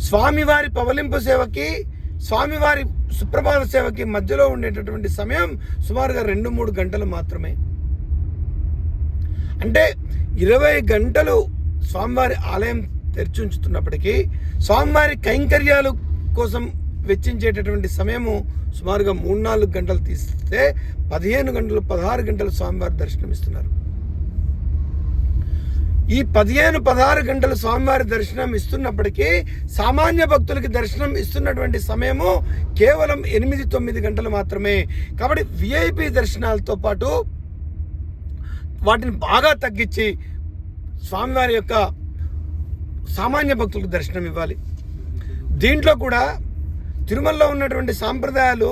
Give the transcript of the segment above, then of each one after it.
స్వామివారి పవలింపు సేవకి స్వామివారి సుప్రభాత సేవకి మధ్యలో ఉండేటటువంటి సమయం సుమారుగా 2-3 గంటలు మాత్రమే. అంటే 20 గంటలు స్వామివారి ఆలయం తెరిచి ఉంచుతున్నప్పటికీ స్వామివారి కైంకర్యాలు కోసం వెచ్చించేటటువంటి సమయము సుమారుగా 3-4 గంటలు తీస్తే 15 గంటలు 16 గంటలు స్వామివారి దర్శనం ఇస్తున్నారు. ఈ 15-16 గంటలు స్వామివారి దర్శనం ఇస్తున్నప్పటికీ సామాన్య భక్తులకి దర్శనం ఇస్తున్నటువంటి సమయము కేవలం 8-9 గంటలు మాత్రమే. కాబట్టి విఐపి దర్శనాలతో పాటు వాటిని బాగా తగ్గించి స్వామివారి యొక్క సామాన్య భక్తులకు దర్శనం ఇవ్వాలి. దీంట్లో కూడా తిరుమలలో ఉన్నటువంటి సాంప్రదాయాలు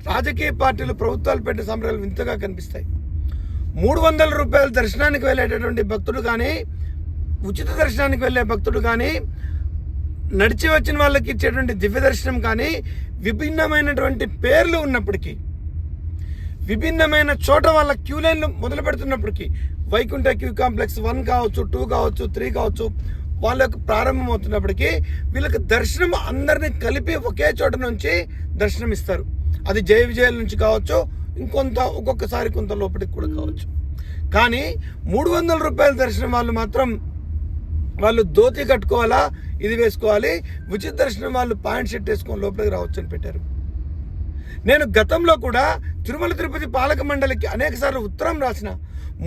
రాజకీయ పార్టీలు ప్రభుత్వాలు పెట్టే సాంప్రదాయాలు వింతగా కనిపిస్తాయి. 300 రూపాయల దర్శనానికి వెళ్ళేటటువంటి భక్తుడు కానీ, ఉచిత దర్శనానికి వెళ్ళే భక్తుడు కానీ, నడిచి వచ్చిన వాళ్ళకి ఇచ్చేటువంటి దివ్య దర్శనం కానీ విభిన్నమైనటువంటి పేర్లు ఉన్నప్పటికీ, విభిన్నమైన చోట వాళ్ళ క్యూ లైన్లు మొదలు పెడుతున్నప్పటికీ, వైకుంఠ క్యూ కాంప్లెక్స్ 1 కావచ్చు, 2 కావచ్చు, 3 కావచ్చు, వాళ్ళకు ప్రారంభం అవుతున్నప్పటికీ వీళ్ళకి దర్శనం అందరినీ కలిపి ఒకే చోట నుంచి దర్శనం ఇస్తారు. అది జయ విజయాల నుంచి కావచ్చు, ఒక్కొక్కసారి కొంత లోపలికి కూడా కావచ్చు. కానీ 300 రూపాయల దర్శనం వాళ్ళు మాత్రం వాళ్ళు ధోతి కట్టుకోవాలా, ఇది వేసుకోవాలి, ఉచిత దర్శనం వాళ్ళు ప్యాంట్ షర్ట్ వేసుకొని లోపలికి రావచ్చు అని పెట్టారు. నేను గతంలో కూడా తిరుమల తిరుపతి పాలక మండలికి అనేక సార్లు ఉత్తరం రాసిన,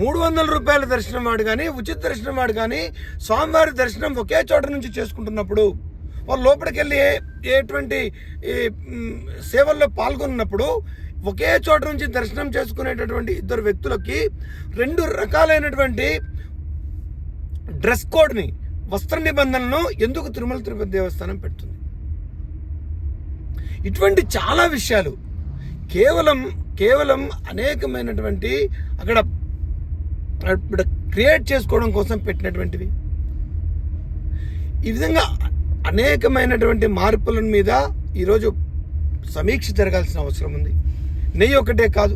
300 రూపాయల దర్శనం వాడు కానీ, ఉచిత దర్శనం వాడు కానీ స్వామివారి దర్శనం ఒకే చోట నుంచి చేసుకుంటున్నప్పుడు, వాళ్ళు లోపలికి వెళ్ళి ఎటువంటి సేవల్లో పాల్గొన్నప్పుడు ఒకే చోట నుంచి దర్శనం చేసుకునేటటువంటి ఇద్దరు వ్యక్తులకి 2 రకాలైనటువంటి డ్రెస్ కోడ్ని, వస్త్ర నిబంధనలను ఎందుకు తిరుమల తిరుపతి దేవస్థానం పెడుతుంది? ఇటువంటి చాలా విషయాలు కేవలం అనేకమైనటువంటి అక్కడ క్రియేట్ చేసుకోవడం కోసం పెట్టినటువంటివి. ఈ విధంగా అనేకమైనటువంటి మార్పుల మీద ఈరోజు సమీక్ష జరగాల్సిన అవసరం ఉంది. నెయ్యి ఒకటే కాదు,